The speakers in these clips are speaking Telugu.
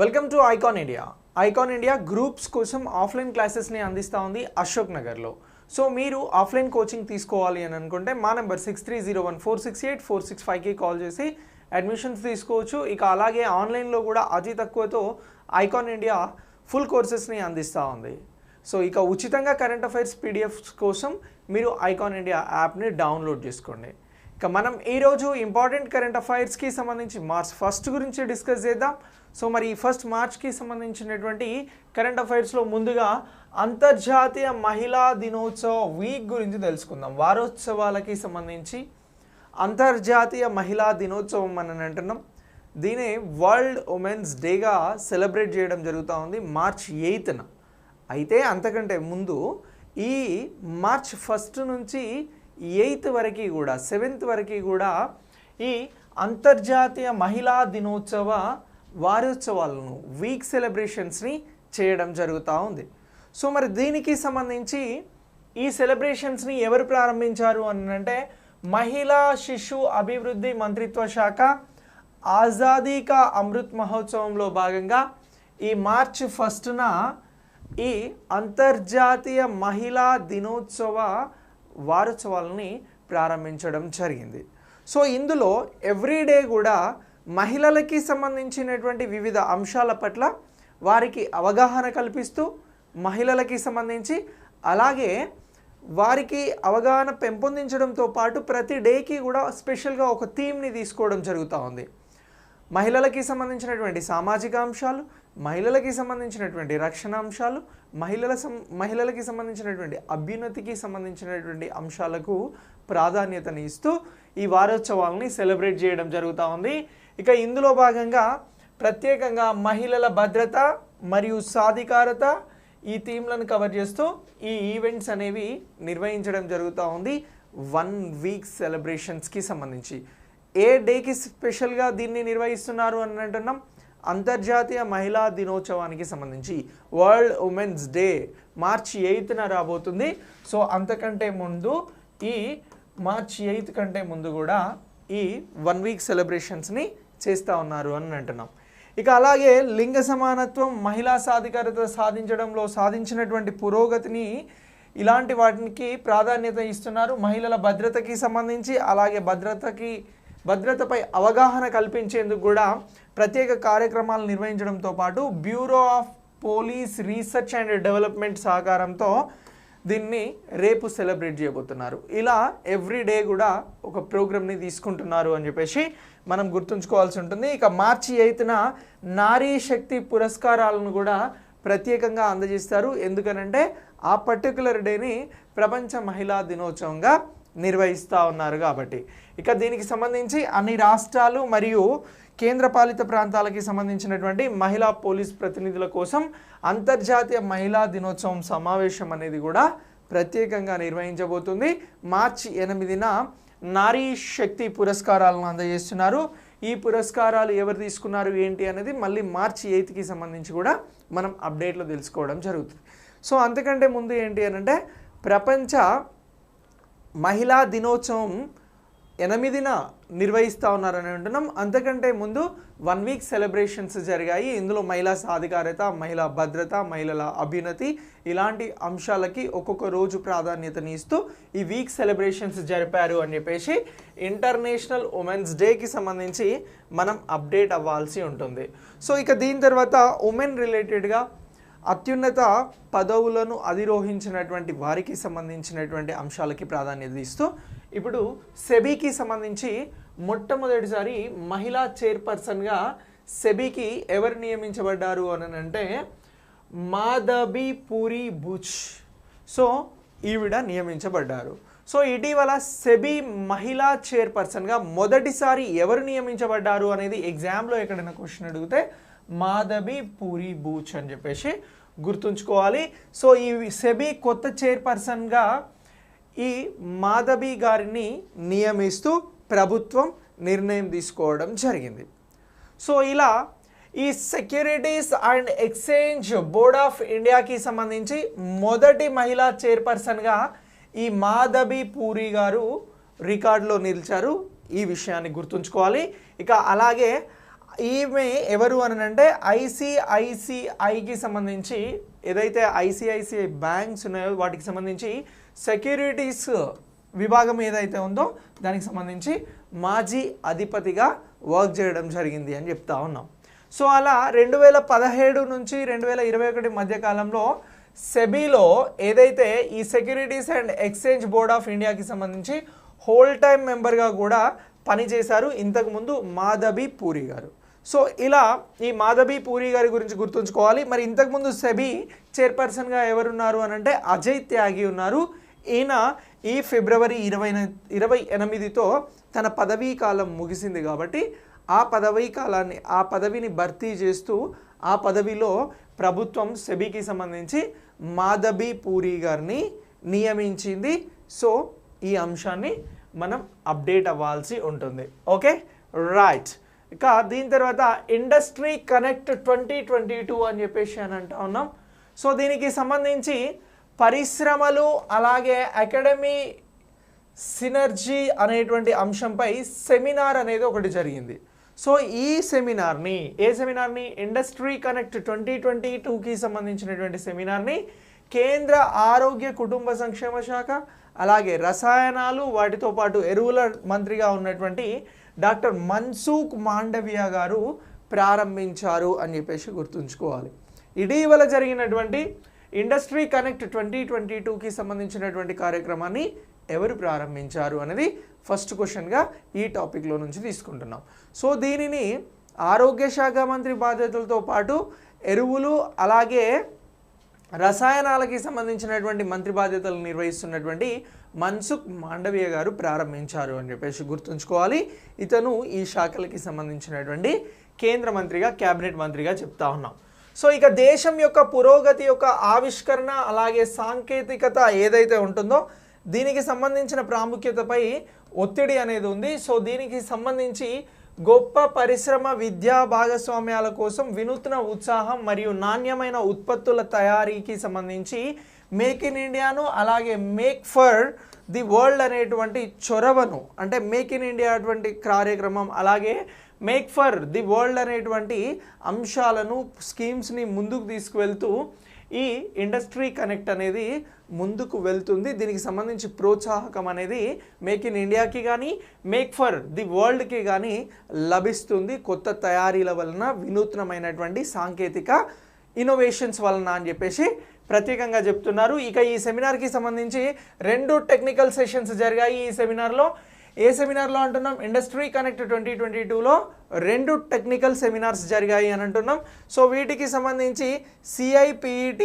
Welcome to icon India. Icon India groups కోసం ఆఫ్లైన్ క్లాసెస్ని అందిస్తూ ఉంది అశోక్ నగర్లో. సో మీరు ఆఫ్లైన్ కోచింగ్ తీసుకోవాలి అని అనుకుంటే మా నెంబర్ 6301468465కి కాల్ చేసి అడ్మిషన్స్ తీసుకోవచ్చు. ఇక అలాగే ఆన్లైన్లో కూడా అతి తక్కువతో ఐకాన్ ఇండియా ఫుల్ కోర్సెస్ని అందిస్తూ ఉంది. సో ఇక ఉచితంగా కరెంట్ అఫైర్స్ పీడిఎఫ్స్ కోసం మీరు ఐకాన్ ఇండియా యాప్ని డౌన్లోడ్ చేసుకోండి. ఇక మనం ఈరోజు ఇంపార్టెంట్ కరెంట్ అఫైర్స్కి సంబంధించి మార్చ్ 1 గురించి డిస్కస్ చేద్దాం. సో మరి ఈ 1 మార్చ్కి సంబంధించినటువంటి కరెంట్ అఫైర్స్లో ముందుగా అంతర్జాతీయ మహిళా దినోత్సవ వీక్ గురించి తెలుసుకుందాం. వారోత్సవాలకి సంబంధించి అంతర్జాతీయ మహిళా దినోత్సవం అని అంటున్నాం. దీనే వరల్డ్ ఉమెన్స్ డేగా సెలబ్రేట్ చేయడం జరుగుతూ ఉంది మార్చ్ 8న. అయితే అంతకంటే ముందు ఈ మార్చ్ 1 నుంచి 8th వరకు కూడా 7th వరకు కూడా ఈ అంతర్జాతీయ మహిళా దినోత్సవ వారోత్సవాలను వీక్ సెలబ్రేషన్స్ని చేయడం జరుగుతూ ఉంది. సో మరి దీనికి సంబంధించి ఈ సెలబ్రేషన్స్ని ఎవరు ప్రారంభించారు అని అంటే మహిళా శిశు అభివృద్ధి మంత్రిత్వ శాఖ ఆజాదీ కా అమృత్ మహోత్సవంలో భాగంగా ఈ మార్చ్ 1న ఈ అంతర్జాతీయ మహిళా దినోత్సవ వారోత్సవాలని ప్రారంభించడం జరిగింది. సో ఇందులో ఎవ్రీడే కూడా మహిళలకి సంబంధించినటువంటి వివిధ అంశాల పట్ల వారికి అవగాహన కల్పిస్తూ మహిళలకి సంబంధించి అలాగే వారికి అవగాహన పెంపొందించడంతో పాటు ప్రతి డేకి కూడా స్పెషల్గా ఒక థీమ్ని తీసుకోవడం జరుగుతూ ఉంది. మహిళలకి సంబంధించినటువంటి సామాజిక అంశాలు, మహిళలకి సంబంధించినటువంటి రక్షణ అంశాలు, మహిళలకి సంబంధించినటువంటి అభ్యున్నతికి సంబంధించినటువంటి అంశాలకు ప్రాధాన్యతని ఇస్తూ ఈ వారోత్సవాలని సెలబ్రేట్ చేయడం జరుగుతూ ఉంది. ఇక ఇందులో భాగంగా ప్రత్యేకంగా మహిళల భద్రత మరియు సాధికారత ఈ థీమ్లను కవర్ చేస్తూ ఈ ఈవెంట్స్ అనేవి నిర్వహించడం జరుగుతూ ఉంది 1 వీక్ సెలబ్రేషన్స్కి సంబంధించి. ఏ డేకి స్పెషల్గా దీన్ని నిర్వహిస్తున్నారు అని అంటున్నాం, అంతర్జాతీయ మహిళా దినోత్సవానికి సంబంధించి వరల్డ్ ఉమెన్స్ డే మార్చ్ 8న రాబోతుంది. సో అంతకంటే ముందు ఈ మార్చ్ 8 కంటే ముందు కూడా ఈ 1 వీక్ సెలబ్రేషన్స్ని చేస్తూ ఉన్నారు అని అంటున్నాం. ఇక అలాగే లింగ సమానత్వం, మహిళా సాధికారత సాధించడంలో సాధించినటువంటి పురోగతిని ఇలాంటి వాటికి ప్రాధాన్యత ఇస్తున్నారు. మహిళల భద్రతకి సంబంధించి అలాగే భద్రతపై అవగాహన కల్పించేందుకు కూడా ప్రత్యేక కార్యక్రమాలు నిర్వహించడంతో పాటు bureau of police research and development సహకారంతో దీన్ని రేపు సెలబ్రేట్ చేయబోతున్నారు. ఇలా ఎవ్రీడే కూడా ఒక ప్రోగ్రామ్ని తీసుకుంటున్నారు అని చెప్పేసి మనం గుర్తుంచుకోవాల్సి ఉంటుంది. ఇక మార్చి 8న నారీ శక్తి పురస్కారాలను కూడా ప్రత్యేకంగా అందజేస్తారు. ఎందుకనంటే ఆ పర్టికులర్ డేని ప్రపంచ మహిళా దినోత్సవంగా నిర్వహిస్తూ ఉన్నారు కాబట్టి. ఇక దీనికి సంబంధించి అన్ని రాష్ట్రాలు మరియు కేంద్రపాలిత ప్రాంతాలకి సంబంధించినటువంటి మహిళా పోలీస్ ప్రతినిధుల కోసం అంతర్జాతీయ మహిళా దినోత్సవం సమావేశం అనేది కూడా ప్రత్యేకంగా నిర్వహించబోతుంది. మార్చి 8న నారీ శక్తి పురస్కారాలను అందజేస్తున్నారు. ఈ పురస్కారాలు ఎవరు తీసుకున్నారు ఏంటి అనేది మళ్ళీ మార్చి 8కి సంబంధించి కూడా మనం అప్డేట్లో తెలుసుకోవడం జరుగుతుంది. సో అంతకంటే ముందు ఏంటి అని అంటే ప్రపంచ మహిళా దినోత్సవం 8న నిర్వహిస్తూ ఉన్నారని అంటున్నాం. అంతకంటే ముందు 1 వీక్ సెలబ్రేషన్స్ జరిగాయి. ఇందులో మహిళా సాధికారత, మహిళా భద్రత, మహిళల అభ్యున్నతి ఇలాంటి అంశాలకి ఒక్కొక్క రోజు ప్రాధాన్యతని ఇస్తూ ఈ వీక్ సెలబ్రేషన్స్ జరిపారు అని చెప్పేసి ఇంటర్నేషనల్ ఉమెన్స్ డేకి సంబంధించి మనం అప్డేట్ అవ్వాల్సి ఉంటుంది. సో ఇక దీని తర్వాత ఉమెన్ రిలేటెడ్గా అత్యున్నత పదవులను అధిరోహించినటువంటి వారికి సంబంధించినటువంటి అంశాలకి ప్రాధాన్యత ఇస్తూ ఇప్పుడు సెబీకి సంబంధించి మొట్టమొదటిసారి మహిళా చైర్పర్సన్గా సెబీకి ఎవరు నియమించబడ్డారు అని అంటే మాధబీ పూరి బుచ్. సో ఈవిడ నియమించబడ్డారు. సో ఇటీవల సెబీ మహిళా చైర్పర్సన్గా మొదటిసారి ఎవరు నియమించబడ్డారు అనేది ఎగ్జామ్లో ఎక్కడైనా క్వశ్చన్ అడిగితే మాధబీ పూరి బూచ్ అని చెప్పేసి గుర్తుంచుకోవాలి. సో ఈ సెబీ కొత్త చైర్పర్సన్గా ఈ మాధబీ గారిని నియమిస్తూ ప్రభుత్వం నిర్ణయం తీసుకోవడం జరిగింది. సో ఇలా ఈ securities and exchange board of ఇండియాకి సంబంధించి మొదటి మహిళా చైర్పర్సన్గా ఈ మాధబీ పూరి గారు రికార్డులో నిలిచారు. ఈ విషయాన్ని గుర్తుంచుకోవాలి. ఇక అలాగే ఈమె ఎవరు అని అంటే ఐసిఐసిఐకి సంబంధించి ఏదైతే ఐసిఐసిఐ బ్యాంక్స్ ఉన్నాయో వాటికి సంబంధించి సెక్యూరిటీస్ విభాగం ఏదైతే ఉందో దానికి సంబంధించి మాజీ అధిపతిగా వర్క్ చేయడం జరిగింది అని చెప్తా ఉన్నాం. సో అలా 2017 నుంచి 2021 మధ్యకాలంలో సెబీలో ఏదైతే ఈ securities and exchange board of ఇండియాకి సంబంధించి హోల్ టైమ్ మెంబర్గా కూడా పనిచేశారు ఇంతకుముందు మాధవి పూరి గారు. సో ఇలా ఈ మాధవి పూరి గారి గురించి గుర్తుంచుకోవాలి. మరి ఇంతకుముందు సెబీ చైర్పర్సన్గా ఎవరున్నారు అని అంటే అజయ్ త్యాగి ఉన్నారు. ఈయన ఈ ఫిబ్రవరి 28తో తన పదవీ కాలం ముగిసింది కాబట్టి ఆ పదవిని భర్తీ చేస్తూ ఆ పదవిలో ప్రభుత్వం సెబీకి సంబంధించి మాధవి పూరి గారిని నియమించింది. సో ఈ అంశాన్ని మనం అప్డేట్ అవ్వాల్సి ఉంటుంది. Okay right. ఇక దీని తర్వాత ఇండస్ట్రీ కనెక్ట్ 2022 అని చెప్పేసి అని అంటా ఉన్నాం. సో దీనికి సంబంధించి పరిశ్రమలు అలాగే అకాడమీ సినర్జీ అనేటువంటి అంశంపై సెమినార్ అనేది ఒకటి జరిగింది. సో ఈ సెమినార్ని ఇండస్ట్రీ కనెక్ట్ 2022కి సంబంధించినటువంటి సెమినార్ని కేంద్ర ఆరోగ్య కుటుంబ సంక్షేమ శాఖ అలాగే రసాయనాలు వాటితో పాటు ఎరువుల మంత్రిగా ఉన్నటువంటి డాక్టర్ మన్సుఖ్ మాండవియా గారు ప్రారంభించారు అని చెప్పేసి గుర్తుంచుకోవాలి. ఇటీవల జరిగినటువంటి ఇండస్ట్రీ కనెక్ట్ 2022కి సంబంధించినటువంటి కార్యక్రమాన్ని ఎవరు ప్రారంభించారు అనేది ఫస్ట్ క్వశ్చన్గా ఈ టాపిక్లో నుంచి తీసుకుంటున్నాం. సో దీనిని ఆరోగ్య శాఖ మంత్రి బాధ్యతలతో పాటు ఎరువులు అలాగే రసాయనాలకి సంబంధించినటువంటి మంత్రి బాధ్యతలు నిర్వహిస్తున్నటువంటి మన్సుఖ్ మాండవీయ గారు ప్రారంభించారు అని చెప్పేసి గుర్తుంచుకోవాలి. ఇతను ఈ శాఖలకి సంబంధించినటువంటి కేంద్ర మంత్రిగా క్యాబినెట్ మంత్రిగా చెప్తా ఉన్నాం. సో ఇక దేశం యొక్క పురోగతి యొక్క ఆవిష్కరణ అలాగే సాంకేతికత ఏదైతే ఉంటుందో దీనికి సంబంధించిన ప్రాముఖ్యతపై ఒత్తిడి అనేది ఉంది. సో దీనికి సంబంధించి గొప్ప పరిశ్రమ విద్యా భాగస్వామ్యాల కోసం వినూత్న ఉత్సాహం మరియు నాణ్యమైన ఉత్పత్తుల తయారీకి సంబంధించి మేక్ ఇన్ ఇండియాను అలాగే మేక్ ఫర్ ది వరల్డ్ అనేటువంటి చొరవను అంటే మేక్ ఇన్ ఇండియా అటువంటి కార్యక్రమం అలాగే మేక్ ఫర్ ది వరల్డ్ అనేటువంటి అంశాలను స్కీమ్స్ని ముందుకు తీసుకువెళ్తూ ఈ ఇండస్ట్రీ కనెక్ట్ అనేది ముందుకు వెళ్తుంది. దీనికి సంబంధించి ప్రోత్సాహకం అనేది మేక్ ఇన్ ఇండియాకి కానీ మేక్ ఫర్ ది వరల్డ్కి కానీ లభిస్తుంది కొత్త తయారీల వలన వినూత్నమైనటువంటి సాంకేతిక ఇన్నోవేషన్స్ వలన అని చెప్పేసి ప్రత్యేకంగా చెప్తున్నారు. ఇక ఈ సెమినార్కి సంబంధించి 2 టెక్నికల్ సెషన్స్ జరిగాయి. ఈ సెమినార్లో ఏ సెమినార్లో అంటున్నాం ఇండస్ట్రీ కనెక్ట్ 2022లో 2 టెక్నికల్ సెమినార్స్ జరిగాయి అని అంటున్నాం. సో వీటికి సంబంధించి CIPET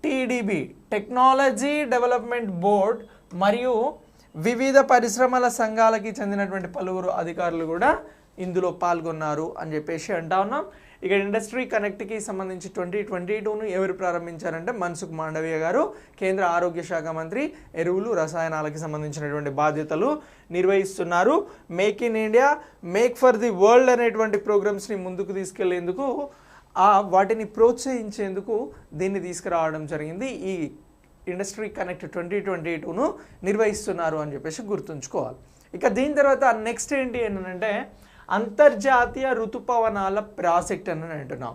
TDB technology development board మరియు వివిధ పరిశ్రమల సంఘాలకి చెందినటువంటి పలువురు అధికారులు కూడా ఇందులో పాల్గొన్నారు అని చెప్పేసి అంటా ఉన్నాం. ఇక ఇండస్ట్రీ కనెక్ట్కి సంబంధించి 2022ను ఎవరు ప్రారంభించారంటే మన్సుఖ్ మాండవీయ గారు కేంద్ర ఆరోగ్య శాఖ మంత్రి ఎరువులు రసాయనాలకి సంబంధించినటువంటి బాధ్యతలు నిర్వహిస్తున్నారు. Make in India make for the world అనేటువంటి ప్రోగ్రామ్స్ని ముందుకు తీసుకెళ్లేందుకు వాటిని ప్రోత్సహించేందుకు దీన్ని తీసుకురావడం జరిగింది. ఈ ఇండస్ట్రీ కనెక్ట్ 2022ను నిర్వహిస్తున్నారు అని చెప్పేసి గుర్తుంచుకోవాలి. ఇక దీని తర్వాత నెక్స్ట్ ఏంటి అంటే అంతర్జాతీయ ఋతుపవనాల ప్రాజెక్ట్ అని అంటున్నాం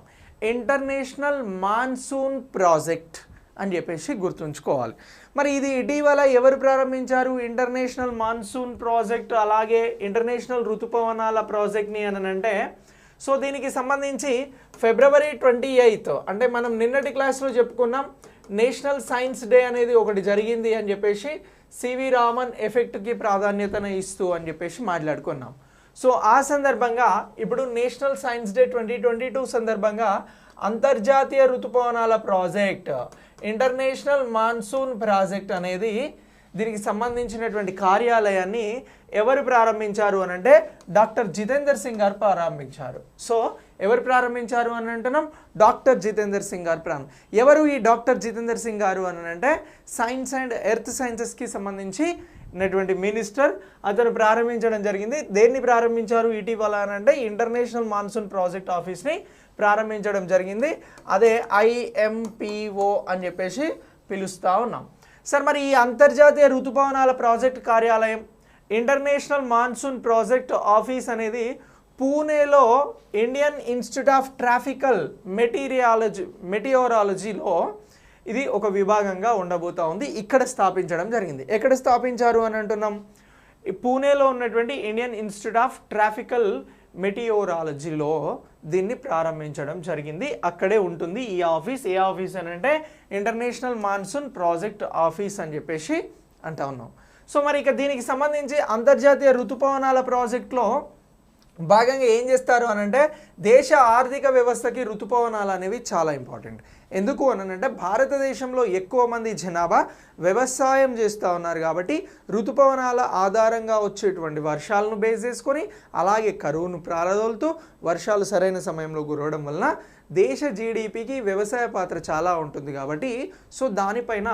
ఇంటర్నేషనల్ మాన్సూన్ ప్రాజెక్ట్ అని చెప్పేసి గుర్తుంచుకోవాలి. మరి ఇది ఇటీవల ఎవరు ప్రారంభించారు ఇంటర్నేషనల్ మాన్సూన్ ప్రాజెక్ట్ అలాగే ఇంటర్నేషనల్ ఋతుపవనాల ప్రాజెక్ట్ని అని అంటే సో దీనికి సంబంధించి ఫిబ్రవరి 28 అంటే మనం నిన్నటి క్లాస్లో చెప్పుకున్నాం నేషనల్ సైన్స్ డే అనేది ఒకటి జరిగింది అని చెప్పేసి సివి రామన్ ఎఫెక్ట్కి ప్రాధాన్యతను ఇస్తూ అని చెప్పేసి మాట్లాడుకున్నాం. సో ఆ సందర్భంగా ఇప్పుడు నేషనల్ సైన్స్ డే 2022 సందర్భంగా అంతర్జాతీయ ఋతుపవనాల ప్రాజెక్ట్ ఇంటర్నేషనల్ మాన్సూన్ ప్రాజెక్ట్ అనేది దీనికి సంబంధించినటువంటి కార్యాలయాన్ని ఎవరు ప్రారంభించారు అని అంటే డాక్టర్ జితేందర్ సింగ్ గారు ప్రారంభించారు. సో ఎవరు ప్రారంభించారు అని అంటున్నాం డాక్టర్ జితేందర్ సింగ్ గారు ఎవరు ఈ డాక్టర్ జితేందర్ సింగ్ గారు అని అంటే సైన్స్ అండ్ ఎర్త్ సైన్సెస్కి సంబంధించి ఉన్నటువంటి మినిస్టర్ అతను ప్రారంభించడం జరిగింది. దేన్ని ప్రారంభించారు ఇటీవల అని అంటే ఇంటర్నేషనల్ మాన్సూన్ ప్రాజెక్ట్ ఆఫీస్ని ప్రారంభించడం జరిగింది. అదే IMPO అని చెప్పేసి పిలుస్తూ ఉన్నాం. సార్ మరి ఈ అంతర్జాతీయ ఋతుపవనాల ప్రాజెక్ట్ కార్యాలయం ఇంటర్నేషనల్ మాన్సూన్ ప్రాజెక్ట్ ఆఫీస్ అనేది పూణేలో ఇండియన్ ఇన్స్టిట్యూట్ ఆఫ్ ట్రాఫికల్ మెటియోరాలజీలో ఇది ఒక విభాగంగా ఉండబోతా ఉంది. ఇక్కడ స్థాపించడం జరిగింది. ఎక్కడ స్థాపించారు అని అంటున్నాం? పూణేలో ఉన్నటువంటి ఇండియన్ ఇన్స్టిట్యూట్ ఆఫ్ ట్రాఫికల్ మెటియోరాలజీలో దీన్ని ప్రారంభించడం జరిగింది. అక్కడే ఉంటుంది ఈ ఆఫీస్. ఏ ఆఫీస్ అని అంటే ఇంటర్నేషనల్ మాన్సూన్ ప్రాజెక్ట్ ఆఫీస్ అని చెప్పేసి అంటా ఉన్నాం. సో మరి ఇక దీనికి సంబంధించి అంతర్జాతీయ ఋతుపవనాల ప్రాజెక్ట్లో భాగంగా ఏం చేస్తారు అని అంటే దేశ ఆర్థిక వ్యవస్థకి ఋతుపవనాలు అనేవి చాలా ఇంపార్టెంట్. ఎందుకు అని అంటే భారతదేశంలో ఎక్కువ మంది జనాభా వ్యవసాయం చేస్తూ ఉన్నారు కాబట్టి ఋతుపవనాల ఆధారంగా వచ్చేటువంటి వర్షాలను బేస్ చేసుకొని అలాగే కరువును ప్రారదోలుతూ వర్షాలు సరైన సమయంలో కురవడం వలన దేశ జీడిపికి వ్యవసాయ పాత్ర చాలా ఉంటుంది కాబట్టి సో దానిపైన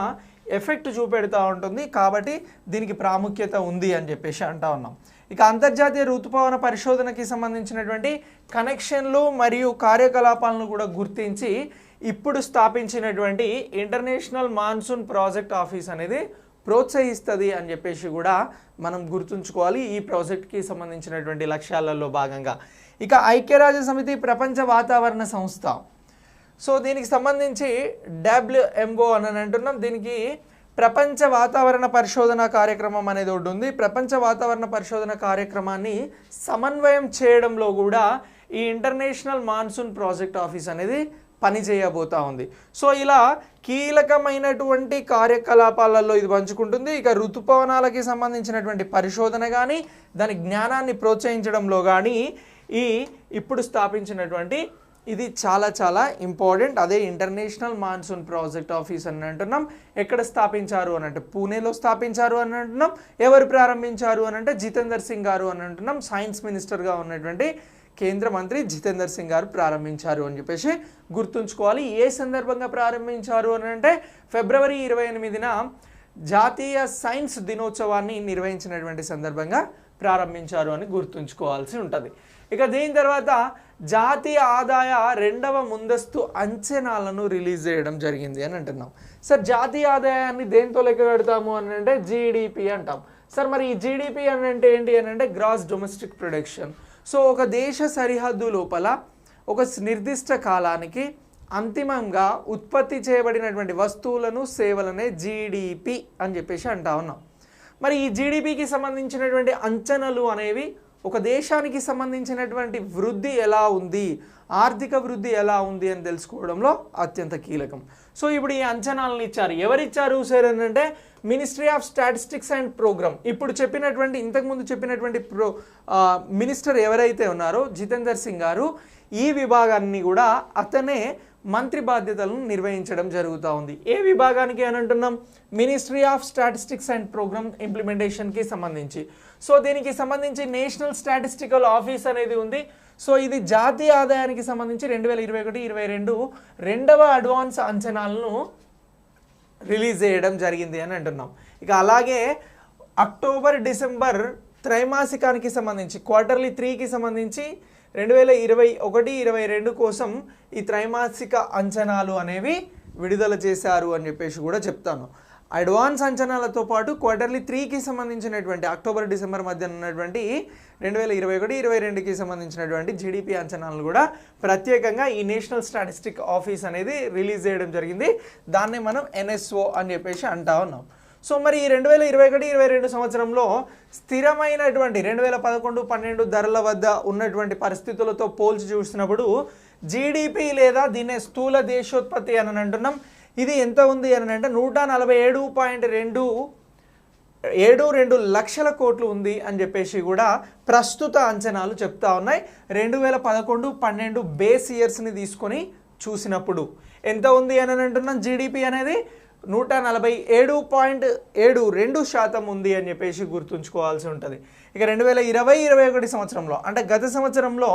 ఎఫెక్ట్ చూపెడుతూ ఉంటుంది. కాబట్టి దీనికి ప్రాముఖ్యత ఉంది అని చెప్పేసి అంటా ఉన్నాం. ఇక అంతర్జాతీయ ఋతుపవన పరిశోధనకి సంబంధించినటువంటి కనెక్షన్లు మరియు కార్యకలాపాలను కూడా గుర్తించి ఇప్పుడు స్థాపించినటువంటి ఇంటర్నేషనల్ మాన్సూన్ ప్రాజెక్ట్ ఆఫీస్ అనేది ప్రోత్సహిస్తుంది అని చెప్పేసి కూడా మనం గుర్తుంచుకోవాలి ఈ ప్రాజెక్ట్కి సంబంధించినటువంటి లక్ష్యాలలో భాగంగా. ఇక ఐక్యరాజ్య సమితి ప్రపంచ వాతావరణ సంస్థ, సో దీనికి సంబంధించి WMO అని అంటున్నాం. దీనికి ప్రపంచ వాతావరణ పరిశోధన కార్యక్రమం అనేది ఒకటి ఉంది. ప్రపంచ వాతావరణ పరిశోధన కార్యక్రమాన్ని సమన్వయం చేయడంలో కూడా ఈ ఇంటర్నేషనల్ మాన్సూన్ ప్రాజెక్ట్ ఆఫీస్ అనేది పనిచేయబోతా ఉంది. సో ఇలా కీలకమైనటువంటి కార్యకలాపాలలో ఇది పంచుకుంటుంది. ఇక ఋతుపవనాలకి సంబంధించినటువంటి పరిశోధన కానీ దాని జ్ఞానాన్ని ప్రోత్సహించడంలో కానీ ఇప్పుడు స్థాపించినటువంటి ఇది చాలా చాలా ఇంపార్టెంట్. అదే ఇంటర్నేషనల్ మాన్సూన్ ప్రాజెక్ట్ ఆఫీస్ అని అంటున్నాం. ఎక్కడ స్థాపించారు అని అంటే పూణేలో స్థాపించారు అని అంటున్నాం. ఎవరు ప్రారంభించారు అని అంటే జితేందర్ సింగ్ గారు అని అంటున్నాం. సైన్స్ మినిస్టర్గా ఉన్నటువంటి కేంద్ర మంత్రి జితేందర్ సింగ్ గారు ప్రారంభించారు అని చెప్పేసి గుర్తుంచుకోవాలి. ఏ సందర్భంగా ప్రారంభించారు అని అంటే ఫిబ్రవరి 28న జాతీయ సైన్స్ దినోత్సవాన్ని నిర్వహించినటువంటి సందర్భంగా ప్రారంభించారు అని గుర్తుంచుకోవాల్సి ఉంటుంది. ఇక దీని తర్వాత జాతీయ ఆదాయ 2వ ముందస్తు అంచనాలను రిలీజ్ చేయడం జరిగింది అని అంటున్నాం. సార్ జాతీయ ఆదాయాన్ని దేంతో లెక్క పెడతాము అని అంటే జీడిపి అంటాం. సార్ మరి ఈ జీడిపి అని అంటే ఏంటి అని అంటే గ్రాస్ డొమెస్టిక్ ప్రొడక్షన్. సో ఒక దేశ సరిహద్దు లోపల ఒక నిర్దిష్ట కాలానికి అంతిమంగా ఉత్పత్తి చేయబడినటువంటి వస్తువులను సేవలనే జీడిపి అని చెప్పేసి అంటా ఉన్నాం. మరి ఈ జీడిపికి సంబంధించినటువంటి అంచనాలు అనేవి ఒక దేశానికి సంబంధించినటువంటి వృద్ధి ఎలా ఉంది, ఆర్థిక వృద్ధి ఎలా ఉంది అని తెలుసుకోవడంలో అత్యంత కీలకం. సో ఇప్పుడు ఈ అంచనాలను ఇచ్చారు. ఎవరిచ్చారు సార్ అని అంటే ministry of statistics and programme. ఇప్పుడు చెప్పినటువంటి ఇంతకుముందు చెప్పినటువంటి మినిస్టర్ ఎవరైతే ఉన్నారో జితేందర్ సింగ్ గారు ఈ విభాగాన్ని కూడా అతనే మంత్రి బాధ్యతలను నిర్వహించడం జరుగుతూ ఉంది. ఏ విభాగానికి అని అంటున్నాం? Ministry of statistics and programme ఇంప్లిమెంటేషన్కి సంబంధించి. సో దీనికి సంబంధించి నేషనల్ స్టాటిస్టికల్ ఆఫీస్ అనేది ఉంది. సో ఇది జాతీయ ఆదాయానికి సంబంధించి 2021-22 రెండవ అడ్వాన్స్ అంచనాలను రిలీజ్ చేయడం జరిగింది అని అంటున్నాం. ఇక అలాగే అక్టోబర్-డిసెంబర్ త్రైమాసికానికి సంబంధించి క్వార్టర్లీ 3కి సంబంధించి 2021-22 కోసం ఈ త్రైమాసిక అంచనాలు అనేవి విడుదల చేశారు అని చెప్పేసి కూడా చెప్తాను. అడ్వాన్స్ అంచనాలతో పాటు క్వార్టర్లీ 3కి సంబంధించినటువంటి అక్టోబర్-డిసెంబర్ మధ్య ఉన్నటువంటి 2021-22కి సంబంధించినటువంటి జీడిపి అంచనాలను కూడా ప్రత్యేకంగా ఈ నేషనల్ స్టాటిస్టిక్ ఆఫీస్ అనేది రిలీజ్ చేయడం జరిగింది. దాన్నే మనం NSO అని చెప్పేసి అంటా ఉన్నాం. సో మరి ఈ 2021-22 సంవత్సరంలో స్థిరమైనటువంటి 2011-12 ధరల వద్ద ఉన్నటువంటి పరిస్థితులతో పోల్చి చూసినప్పుడు జీడిపి లేదా దీన్నే స్థూల దేశోత్పత్తి అని అంటున్నాం. ఇది ఎంత ఉంది అని అంటే 147.72 లక్షల కోట్లు ఉంది అని చెప్పేసి కూడా ప్రస్తుత అంచనాలు చెప్తా ఉన్నాయి. 2011-12 బేస్ ఇయర్స్ని తీసుకొని చూసినప్పుడు ఎంత ఉంది అని అంటున్నాం? జీడిపి అనేది 147.72% ఉంది అని చెప్పేసి గుర్తుంచుకోవాల్సి ఉంటుంది. ఇక 2020-21 సంవత్సరంలో అంటే గత సంవత్సరంలో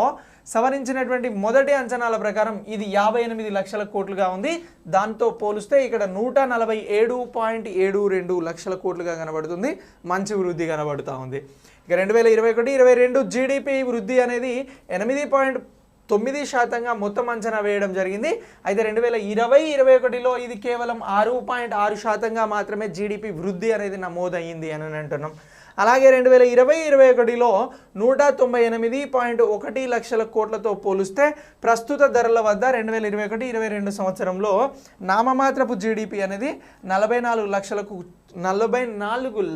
సవరించినటువంటి మొదటి అంచనాల ప్రకారం ఇది 58 లక్షల కోట్లుగా ఉంది. దాంతో పోలిస్తే ఇక్కడ 147.72 లక్షల కోట్లుగా కనబడుతుంది. మంచి వృద్ధి కనబడుతూ ఉంది. ఇక 2021-22 జీడిపి వృద్ధి అనేది 8.9% మొత్తం అంచనా వేయడం జరిగింది. అయితే 2020-21లో ఇది కేవలం 6.6% మాత్రమే జీడిపి వృద్ధి అనేది నమోదయ్యింది అని అంటున్నాం. అలాగే 2020-21లో 198.1 లక్షల కోట్లతో పోలిస్తే ప్రస్తుత ధరల వద్ద 2021-22 సంవత్సరంలో నామమాత్రపు జీడిపి అనేది 44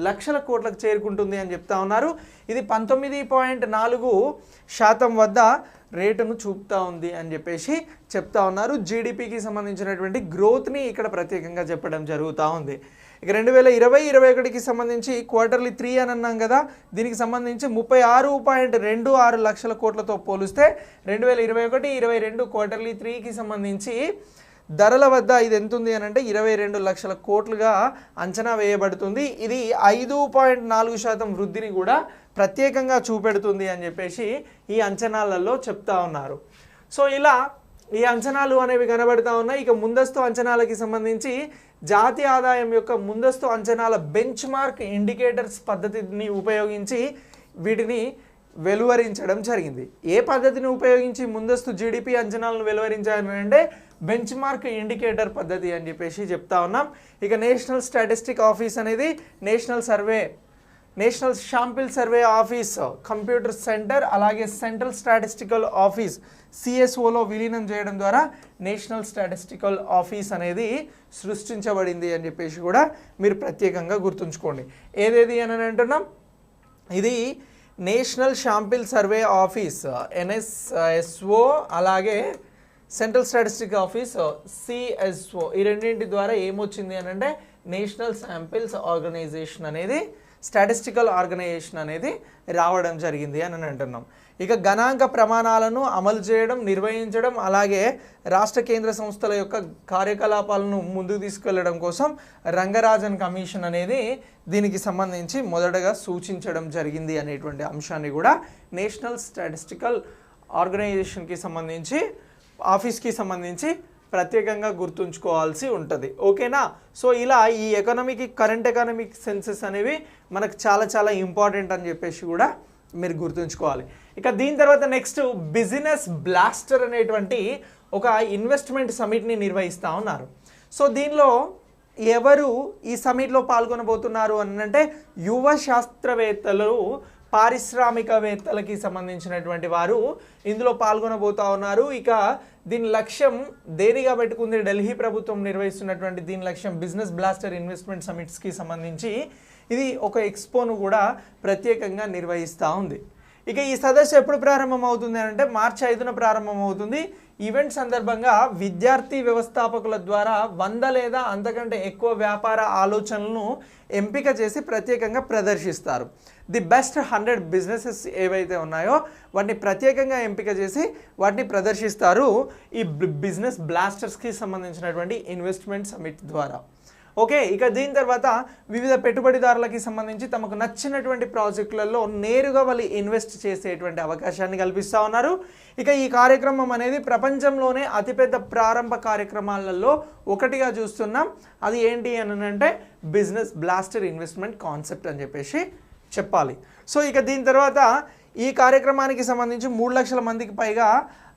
లక్షల కోట్లకు చేరుకుంటుంది అని చెప్తా ఉన్నారు. ఇది 19.4% వద్ద రేటును చూపుతా ఉంది అని చెప్పేసి చెప్తా ఉన్నారు. జీడిపికి సంబంధించినటువంటి గ్రోత్ని ఇక్కడ ప్రత్యేకంగా చెప్పడం జరుగుతూ ఉంది. ఇక 2020-21కి సంబంధించి క్వార్టర్లీ 3 అని అన్నాం కదా, దీనికి సంబంధించి 36.26 లక్షల కోట్లతో పోలిస్తే 2021-22 క్వార్టర్లీ 3కి సంబంధించి ధరల వద్ద ఇది ఎంత ఉంది అని అంటే 22 లక్షల కోట్లుగా అంచనా వేయబడుతుంది. ఇది 5.4% వృద్ధిని కూడా ప్రత్యేకంగా చూపెడుతుంది అని చెప్పేసి ఈ అంచనాలలో చెప్తా ఉన్నారు. సో ఇలా ఈ అంచనాలు అనేవి కనబడతా ఉన్నాయి. ఇక ముందస్తు అంచనాలకి సంబంధించి జాతీయ ఆదాయం యొక్క ముందస్తు అంచనాల బెంచ్ మార్క్ ఇండికేటర్స్ పద్ధతిని ఉపయోగించి వీటిని వెలువరించడం జరిగింది. ఏ పద్ధతిని ఉపయోగించి ముందస్తు జీడిపి అంచనాలను వెలువరించారంటే బెంచ్ మార్క్ ఇండికేటర్ పద్ధతి అని చెప్పేసి చెప్తా ఉన్నాం. ఇక నేషనల్ స్టాటిస్టిక్ ఆఫీస్ అనేది national sample survey office, computer centre, అలాగే సెంట్రల్ స్టాటిస్టికల్ ఆఫీస్ సిఎస్ఓలో విలీనం చేయడం ద్వారా నేషనల్ స్టాటిస్టికల్ ఆఫీస్ అనేది సృష్టించబడింది అని చెప్పేసి కూడా మీరు ప్రత్యేకంగా గుర్తుంచుకోండి. ఏదేది అని అంటున్నాం, ఇది national sample survey office NSSO, అలాగే సెంట్రల్ స్టాటిస్టిక్ ఆఫీస్ CSO, ఈ రెండింటి ద్వారా ఏమొచ్చింది అని అంటే నేషనల్ శాంపిల్స్ ఆర్గనైజేషన్ అనేది స్టాటిస్టికల్ ఆర్గనైజేషన్ అనేది రావడం జరిగింది అని అంటున్నాం. ఇక గణాంక ప్రమాణాలను అమలు చేయడం, నిర్వహించడం, అలాగే రాష్ట్ర కేంద్ర సంస్థల యొక్క కార్యకలాపాలను ముందుకు తీసుకెళ్లడం కోసం రంగరాజన్ కమిషన్ అనేది దీనికి సంబంధించి మొదటగా సూచించడం జరిగింది అనేటువంటి అంశాన్ని కూడా నేషనల్ స్టాటిస్టికల్ ఆర్గనైజేషన్కి సంబంధించి ఆఫీస్కి సంబంధించి ప్రత్యేకంగా గుర్తుంచుకోవాల్సి ఉంటుంది. ఓకేనా? సో ఇలా ఈ కరెంట్ ఎకనామిక్ సెన్సెస్ అనేవి మనకు చాలా చాలా ఇంపార్టెంట్ అని చెప్పేసి కూడా మీరు గుర్తుంచుకోవాలి. ఇక దీని తర్వాత నెక్స్ట్ బిజినెస్ బ్లాస్టర్ అనేటువంటి ఒక ఇన్వెస్ట్మెంట్ సమిట్ని నిర్వహిస్తూ ఉన్నారు. సో దీనిలో ఎవరు ఈ సమిట్లో పాల్గొనబోతున్నారు అని అంటే యువ శాస్త్రవేత్తలు, పారిశ్రామికవేత్తలకి సంబంధించినటువంటి వారు ఇందులో పాల్గొనబోతా ఉన్నారు. ఇక దీని లక్ష్యం దేనిగా పెట్టుకుంది, ఢిల్లీ ప్రభుత్వం నిర్వహిస్తున్నటువంటి దీని లక్ష్యం బిజినెస్ బ్లాస్టర్ ఇన్వెస్ట్మెంట్ సమిట్స్కి సంబంధించి ఇది ఒక ఎక్స్పోను కూడా ప్రత్యేకంగా నిర్వహిస్తూ ఉంది. ఇక ఈ సదస్సు ఎప్పుడు ప్రారంభం అవుతుంది అంటే మార్చి 5న ప్రారంభం అవుతుంది. ఈవెంట్ సందర్భంగా విద్యార్థి వ్యవస్థాపకుల ద్వారా 100 లేదా అంతకంటే ఎక్కువ వ్యాపార ఆలోచనలను ఎంపిక చేసి ప్రత్యేకంగా ప్రదర్శిస్తారు. ది బెస్ట్ 100 బిజినెసెస్ ఏవైతే ఉన్నాయో వాటిని ప్రత్యేకంగా ఎంపిక చేసి వాటిని ప్రదర్శిస్తారు ఈ బిజినెస్ బ్లాస్టర్స్కి సంబంధించినటువంటి ఇన్వెస్ట్మెంట్ సమిట్ ద్వారా. ఓకే, ఇక దీని తర్వాత వివిధ పెట్టుబడిదారులకి సంబంధించి తమకు నచ్చినటువంటి ప్రాజెక్టులలో నేరుగా వాళ్ళు ఇన్వెస్ట్ చేసేటువంటి అవకాశాన్ని కల్పిస్తూ ఉన్నారు. ఇక ఈ కార్యక్రమం అనేది ప్రపంచంలోనే అతిపెద్ద ప్రారంభ కార్యక్రమాలలో ఒకటిగా చూస్తున్నాం. అది ఏంటి అని అంటే బిజినెస్ బ్లాస్టర్ ఇన్వెస్ట్మెంట్ కాన్సెప్ట్ అని చెప్పేసి చెప్పాలి. సో ఇక దీని తర్వాత ఈ కార్యక్రమానికి సంబంధించి 3 లక్షల మందికి పైగా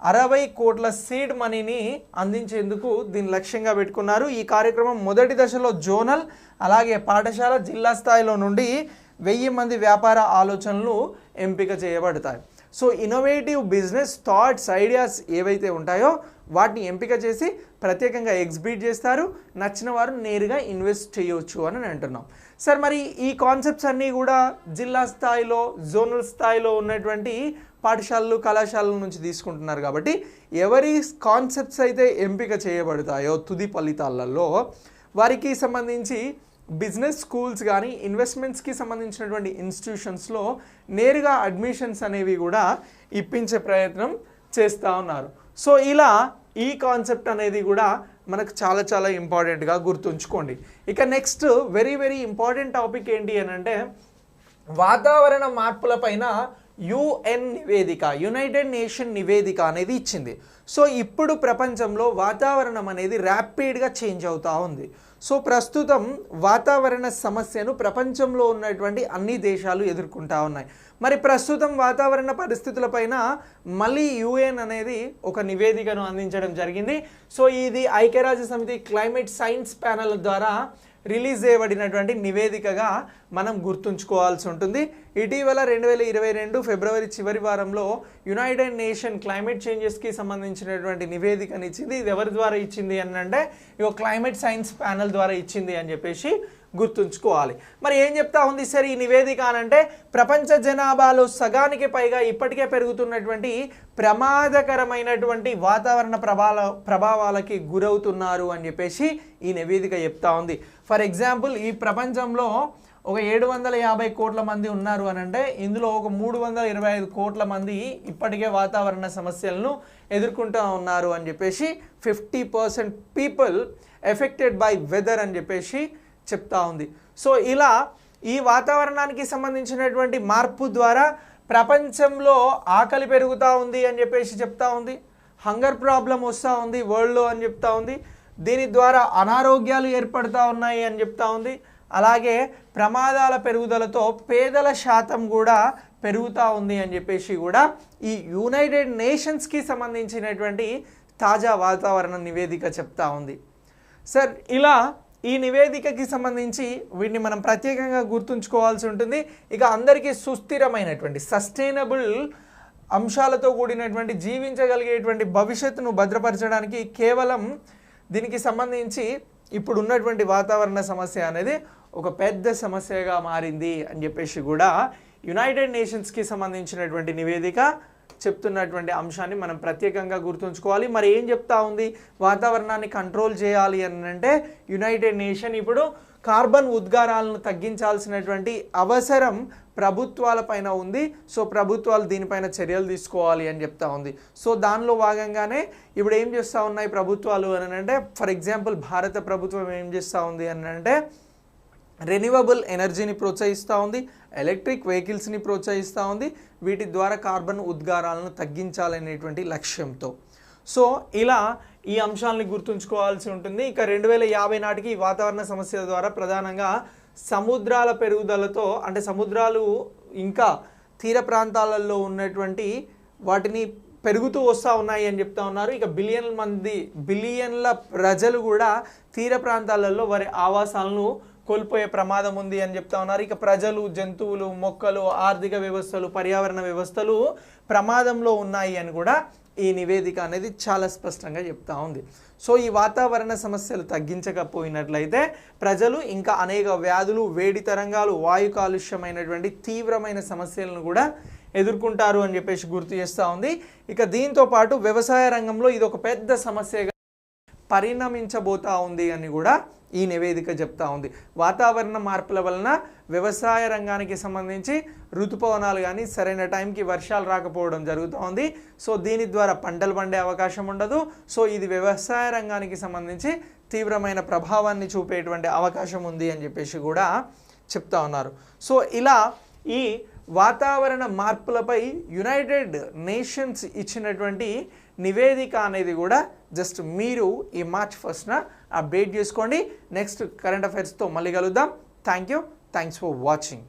60 కోట్ల సీడ్ మనీని అందించేందుకు దీన్ని లక్ష్యంగా పెట్టుకున్నారు. ఈ కార్యక్రమం మొదటి దశలో జోనల్, అలాగే పాఠశాల, జిల్లా స్థాయిలో నుండి 1000 మంది వ్యాపార ఆలోచనలు ఎంపిక చేయబడతాయి. So innovative business thoughts, ideas ఏవైతే ఉంటాయో వాటిని ఎంపిక చేసి ప్రత్యేకంగా ఎగ్జిబిట్ చేస్తారు. నచ్చిన వారు నేరుగా ఇన్వెస్ట్ చేయవచ్చు అని అంటున్నాం. సార్ మరి ఈ కాన్సెప్ట్స్ అన్నీ కూడా జిల్లా స్థాయిలో, జోనల్ స్థాయిలో ఉన్నటువంటి పాఠశాలలు, కళాశాలల నుంచి తీసుకుంటున్నారు కాబట్టి ఎవరి కాన్సెప్ట్స్ అయితే ఎంపిక చేయబడతాయో తుది ఫలితాలలో వారికి సంబంధించి బిజినెస్ స్కూల్స్ కానీ ఇన్వెస్ట్మెంట్స్కి సంబంధించినటువంటి ఇన్స్టిట్యూషన్స్లో నేరుగా అడ్మిషన్స్ అనేవి కూడా ఇప్పించే ప్రయత్నం చేస్తూ ఉన్నారు. సో ఇలా ఈ కాన్సెప్ట్ అనేది కూడా మనకు చాలా చాలా ఇంపార్టెంట్గా గుర్తుంచుకోండి. ఇక next very very important topic ఏంటి అని అంటే వాతావరణ మార్పుల పైన UN నివేదిక, యునైటెడ్ నేషన్ నివేదిక అనేది ఇచ్చింది. సో ఇప్పుడు ప్రపంచంలో వాతావరణం అనేది ర్యాపిడ్గా చేంజ్ అవుతూ ఉంది. సో ప్రస్తుతం వాతావరణ సమస్యను ప్రపంచంలో ఉన్నటువంటి అన్ని దేశాలు ఎదుర్కొంటూ ఉన్నాయి. మరి ప్రస్తుతం వాతావరణ పరిస్థితులపైన మళ్ళీ UN అనేది ఒక నివేదికను అందించడం జరిగింది. సో ఇది ఐక్యరాజ్య సమితి క్లైమేట్ సైన్స్ ప్యానెల్ ద్వారా రిలీజ్ చేయబడినటువంటి నివేదికగా మనం గుర్తుంచుకోవాల్సి ఉంటుంది. ఇటీవల 2022 ఫిబ్రవరి చివరి వారంలో యునైటెడ్ నేషన్ క్లైమేట్ చేంజెస్కి సంబంధించినటువంటి నివేదికని ఇచ్చింది. ఇది ఎవరి ద్వారా ఇచ్చింది అని అంటే ఇక క్లైమేట్ సైన్స్ ప్యానెల్ ద్వారా ఇచ్చింది అని చెప్పేసి గుర్తుంచుకోవాలి. మరి ఏం చెప్తా ఉంది సార్ ఈ నివేదిక అనంటే ప్రపంచ జనాభాలో సగానికి పైగా ఇప్పటికే పెరుగుతున్నటువంటి ప్రమాదకరమైనటువంటి వాతావరణ ప్రభావాలకి గురవుతున్నారు అని చెప్పేసి ఈ నివేదిక చెప్తా ఉంది. ఫర్ ఎగ్జాంపుల్ ఈ ప్రపంచంలో ఒక 750 కోట్ల మంది ఉన్నారు అని అంటే ఇందులో ఒక 325 కోట్ల మంది ఇప్పటికే వాతావరణ సమస్యలను ఎదుర్కొంటూ ఉన్నారు అని చెప్పేసి 50% పీపుల్ ఎఫెక్టెడ్ బై వెదర్ అని చెప్పేసి చెప్తా ఉంది. సో ఇలా ఈ వాతావరణానికి సంబంధించినటువంటి మార్పు ద్వారా ప్రపంచంలో ఆకలి పెరుగుతూ ఉంది అని చెప్పేసి చెప్తా ఉంది. హంగర్ ప్రాబ్లం వస్తూ ఉంది వరల్డ్లో అని చెప్తా ఉంది. దీని ద్వారా అనారోగ్యాలు ఏర్పడుతూ ఉన్నాయి అని చెప్తా ఉంది. అలాగే ప్రమాదాల పెరుగుదలతో పేదల శాతం కూడా పెరుగుతూ ఉంది అని చెప్పేసి కూడా ఈ యునైటెడ్ నేషన్స్కి సంబంధించినటువంటి తాజా వాతావరణ నివేదిక చెప్తా ఉంది. సార్ ఇలా ఈ నివేదికకి సంబంధించి వీటిని మనం ప్రత్యేకంగా గుర్తుంచుకోవాల్సి ఉంటుంది. ఇక అందరికీ సుస్థిరమైనటువంటి సస్టైనబుల్ అంశాలతో కూడినటువంటి జీవించగలిగేటువంటి భవిష్యత్తును భద్రపరచడానికి కేవలం దీనికి సంబంధించి ఇప్పుడు ఉన్నటువంటి వాతావరణ సమస్య అనేది ఒక పెద్ద సమస్యగా మారింది అని చెప్పేసి కూడా యునైటెడ్ నేషన్స్కి సంబంధించినటువంటి నివేదిక చెప్తున్నటువంటి అంశాన్ని మనం ప్రత్యేకంగా గుర్తుంచుకోవాలి. మరి ఏం చెప్తా ఉంది వాతావరణాన్ని కంట్రోల్ చేయాలి అని అంటే యునైటెడ్ నేషన్ ఇప్పుడు కార్బన్ ఉద్గారాలను తగ్గించాల్సినటువంటి అవసరం ప్రభుత్వాలపైన ఉంది. సో ప్రభుత్వాలు దీనిపైన చర్యలు తీసుకోవాలి అని చెప్తా ఉంది. సో దానిలో భాగంగానే ఇప్పుడు ఏం చేస్తూ ఉన్నాయి ప్రభుత్వాలు అని అంటే ఫర్ ఎగ్జాంపుల్ భారత ప్రభుత్వం ఏం చేస్తూ ఉంది అని అంటే రెన్యూవబుల్ ఎనర్జీని ప్రోత్సహిస్తూ ఉంది, ఎలక్ట్రిక్ వెహికల్స్ని ప్రోత్సహిస్తూ ఉంది. వీటి ద్వారా కార్బన్ ఉద్గారాలను తగ్గించాలనేటువంటి లక్ష్యంతో. సో ఇలా ఈ అంశాలని గుర్తుంచుకోవాల్సి ఉంటుంది. ఇక 2050 నాటికి ఈ వాతావరణ సమస్యల ద్వారా ప్రధానంగా సముద్రాల పెరుగుదలతో అంటే సముద్రాలు ఇంకా తీర ప్రాంతాలలో ఉన్నటువంటి వాటిని పెరుగుతూ వస్తూ ఉన్నాయి అని చెప్తా ఉన్నారు. ఇక బిలియన్ల ప్రజలు కూడా తీర ప్రాంతాలలో వారి ఆవాసాలను కోల్పోయే ప్రమాదం ఉంది అని చెప్తా ఉన్నారు. ఇక ప్రజలు, జంతువులు, మొక్కలు, ఆర్థిక వ్యవస్థలు, పర్యావరణ వ్యవస్థలు ప్రమాదంలో ఉన్నాయి అని కూడా ఈ నివేదిక అనేది చాలా స్పష్టంగా చెప్తా ఉంది. సో ఈ వాతావరణ సమస్యలు తగ్గించకపోయినట్లయితే ప్రజలు ఇంకా అనేక వ్యాధులు, వేడి తరంగాలు, వాయు కాలుష్యమైనటువంటి తీవ్రమైన సమస్యలను కూడా ఎదుర్కొంటారు అని చెప్పేసి గుర్తు చేస్తూ ఉంది. ఇక దీంతో పాటు వ్యవసాయ రంగంలో ఇది ఒక పెద్ద సమస్యగా పరిణమించబోతా ఉంది అని కూడా ఈ నివేదిక చెప్తా ఉంది. వాతావరణ మార్పుల వలన వ్యవసాయ రంగానికి సంబంధించి ఋతుపవనాలు కానీ సరైన టైంకి వర్షాలు రాకపోవడం జరుగుతూ ఉంది. సో దీని ద్వారా పంటలు పండే అవకాశం ఉండదు. సో ఇది వ్యవసాయ రంగానికి సంబంధించి తీవ్రమైన ప్రభావాన్ని చూపేటువంటి అవకాశం ఉంది అని చెప్పేసి కూడా చెప్తా ఉన్నారు. సో ఇలా ఈ వాతావరణ మార్పులపై యునైటెడ్ నేషన్స్ ఇచ్చినటువంటి నివేదిక అనేది కూడా జస్ట్ మీరు ఈ March 1న అప్డేట్ చేసుకోండి. నెక్స్ట్ కరెంట్ అఫైర్స్తో మళ్ళీ కలుద్దాం. Thanks for watching.